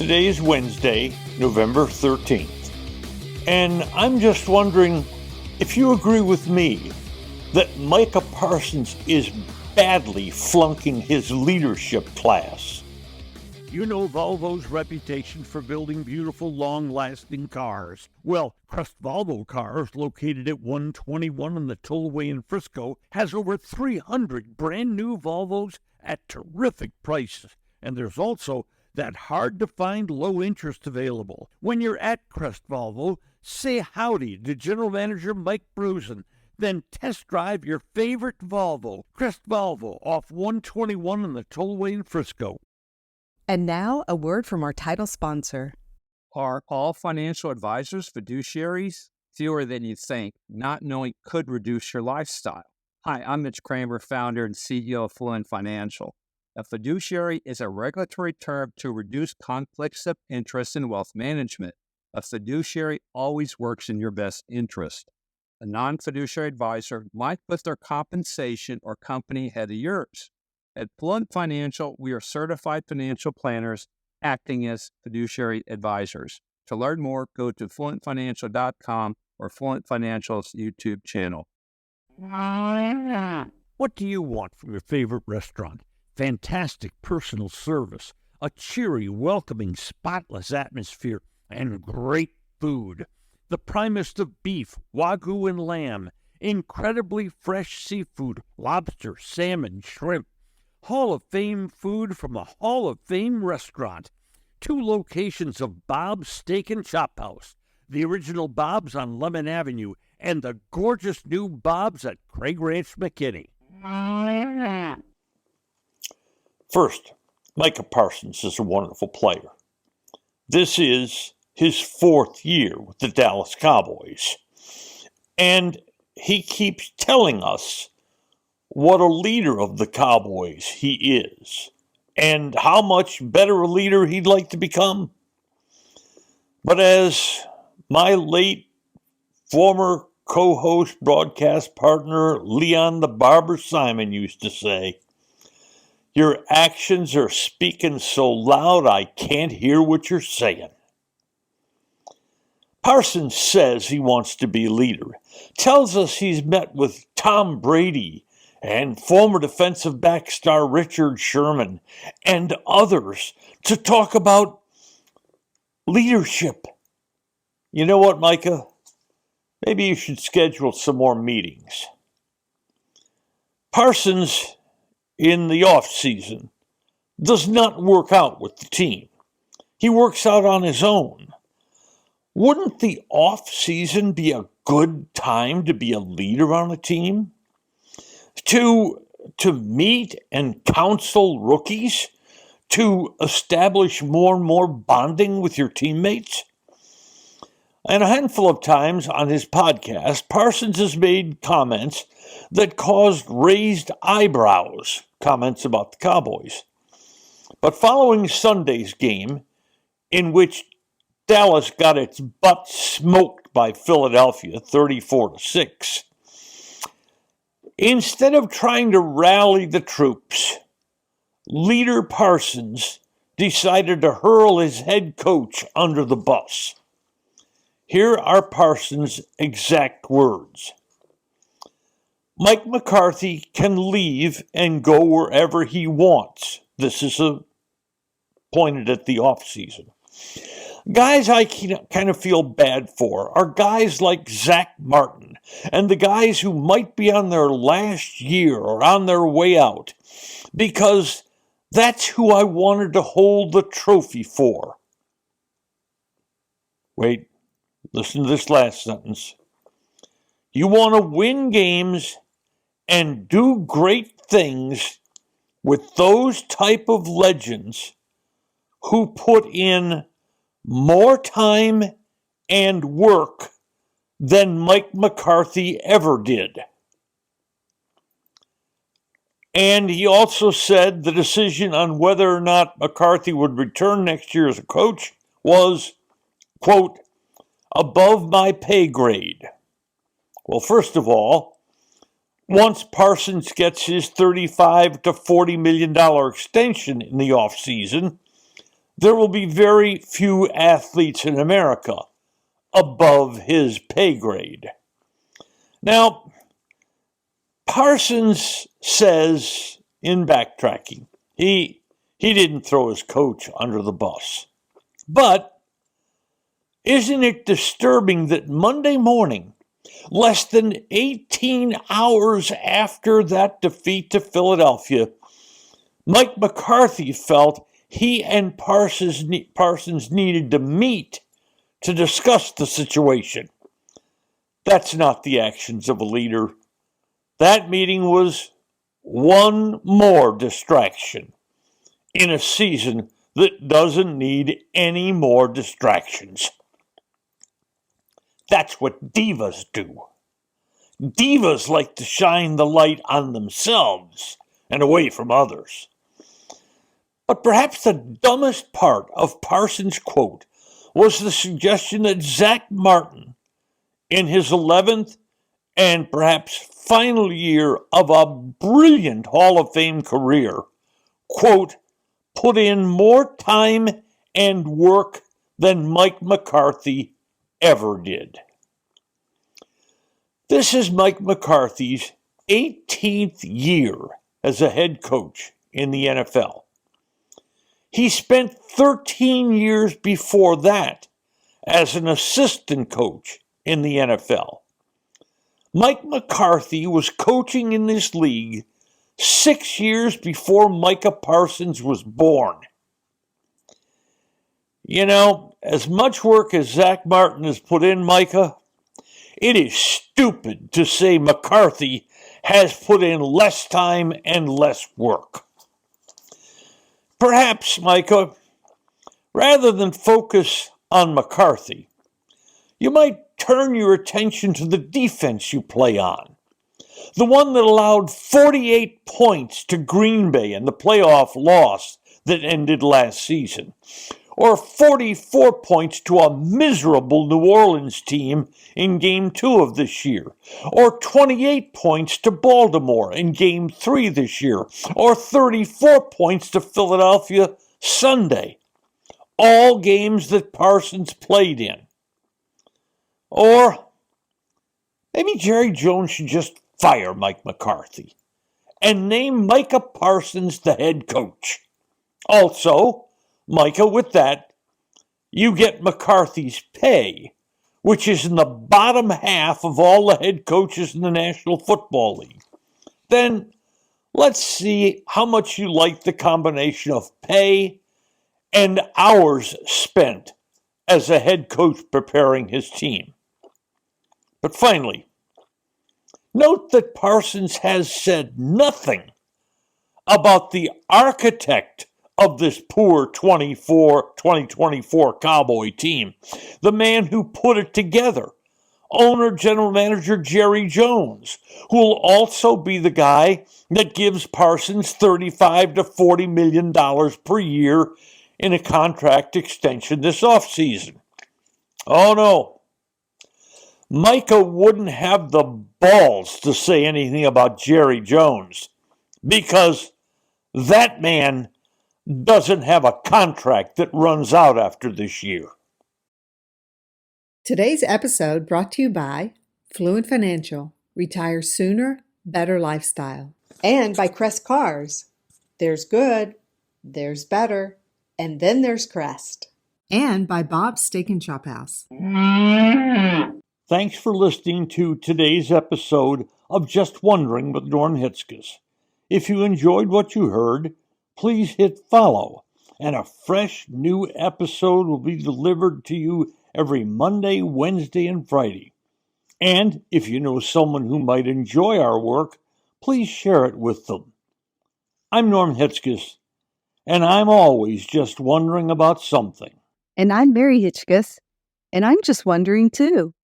Today is Wednesday, November 13th. And I'm just wondering if you agree with me that Micah Parsons is badly flunking his leadership class. You know Volvo's reputation for building beautiful, long-lasting cars. Well, Crest Volvo Cars, located at 121 on the Tollway in Frisco, has over 300 brand-new Volvos at terrific prices. And there's also that hard-to-find low interest available. When you're at Crest Volvo, say howdy to General Manager Mike Brusen, then test drive your favorite Volvo, Crest Volvo, off 121 on the Tollway in Frisco. And now, a word from our title sponsor. Are all financial advisors fiduciaries? Fewer than you think. Not knowing could reduce your lifestyle. Hi, I'm Mitch Kramer, founder and CEO of Fluent Financial. A fiduciary is a regulatory term to reduce conflicts of interest in wealth management. A fiduciary always works in your best interest. A non-fiduciary advisor might put their compensation or company ahead of yours. At Fluent Financial, we are certified financial planners acting as fiduciary advisors. To learn more, go to fluentfinancial.com or Fluent Financial's YouTube channel. What do you want from your favorite restaurant? Fantastic personal service, a cheery, welcoming, spotless atmosphere, and great food. The primest of beef, wagyu and lamb, incredibly fresh seafood, lobster, salmon, shrimp. Hall of Fame food from a Hall of Fame restaurant. 2 locations of Bob's Steak and Chop House. The original Bob's on Lemon Avenue and the gorgeous new Bob's at Craig Ranch, McKinney. First, Micah Parsons is a wonderful player. This is his 4th year with the Dallas Cowboys. And he keeps telling us what a leader of the Cowboys he is, and how much better a leader he'd like to become. But as my late former co-host broadcast partner Leon the Barber Simon used to say, your actions are speaking so loud I can't hear what you're saying. Parsons says he wants to be a leader, tells us he's met with Tom Brady and former defensive back star Richard Sherman and others to talk about leadership. You know what, Micah? Maybe you should schedule some more meetings. Parsons, in the off-season, does not work out with the team. He works out on his own. Wouldn't the off-season be a good time to be a leader on a team? To meet and counsel rookies? To establish more and more bonding with your teammates? And a handful of times on his podcast, Parsons has made comments that caused raised eyebrows, comments about the Cowboys. But following Sunday's game, in which Dallas got its butt smoked by Philadelphia 34-6, instead of trying to rally the troops, leader Parsons decided to hurl his head coach under the bus. Here are Parsons' exact words. Mike McCarthy can leave and go wherever he wants. This is pointed at the offseason. Guys I kind of feel bad for are guys like Zach Martin and the guys who might be on their last year or on their way out, because that's who I wanted to hold the trophy for. Wait, listen to this last sentence. You want to win games and do great things with those type of legends who put in more time and work than Mike McCarthy ever did. And he also said the decision on whether or not McCarthy would return next year as a coach was, quote, above my pay grade. Well, first of all, once Parsons gets his $35 to $40 million extension in the offseason, there will be very few athletes in America above his pay grade. Now, Parsons says in backtracking, he didn't throw his coach under the bus. But isn't it disturbing that Monday morning, less than 18 hours after that defeat to Philadelphia, Mike McCarthy felt he and Parsons needed to meet to discuss the situation? That's not the actions of a leader. That meeting was one more distraction in a season that doesn't need any more distractions. That's what divas do. Divas like to shine the light on themselves and away from others. But perhaps the dumbest part of Parsons' quote was the suggestion that Zach Martin, in his 11th and perhaps final year of a brilliant Hall of Fame career, quote, put in more time and work than Mike McCarthy ever did. This is Mike McCarthy's 18th year as a head coach in the NFL. He spent 13 years before that as an assistant coach in the NFL. Mike McCarthy was coaching in this league 6 years before Micah Parsons was born. You know, as much work as Zach Martin has put in, Micah, it is stupid to say McCarthy has put in less time and less work. Perhaps, Micah, rather than focus on McCarthy, you might turn your attention to the defense you play on. The one that allowed 48 points to Green Bay in the playoff loss that ended last season, or 44 points to a miserable New Orleans team in Game 2 of this year, or 28 points to Baltimore in Game 3 this year, or 34 points to Philadelphia Sunday. All games that Parsons played in. Or maybe Jerry Jones should just fire Mike McCarthy and name Micah Parsons the head coach. Also, Micah, with that, you get McCarthy's pay, which is in the bottom half of all the head coaches in the National Football League. Then let's see how much you like the combination of pay and hours spent as a head coach preparing his team. But finally, note that Parsons has said nothing about the architect of this poor 2024 Cowboy team, the man who put it together, owner general manager Jerry Jones, who will also be the guy that gives Parsons $35 to $40 million per year in a contract extension this offseason. Oh no, Micah wouldn't have the balls to say anything about Jerry Jones because that man doesn't have a contract that runs out after this year. Today's episode brought to you by Fluent Financial, Retire Sooner, Better Lifestyle. And by Crest Cars. There's good, there's better, and then there's Crest. And by Bob's Steak and Chop House. Thanks for listening to today's episode of Just Wondering with Norm Hitzges. If you enjoyed what you heard, please hit follow, and a fresh new episode will be delivered to you every Monday, Wednesday, and Friday. And if you know someone who might enjoy our work, please share it with them. I'm Norm Hitzges, and I'm always just wondering about something. And I'm Mary Hitchkus, and I'm just wondering too.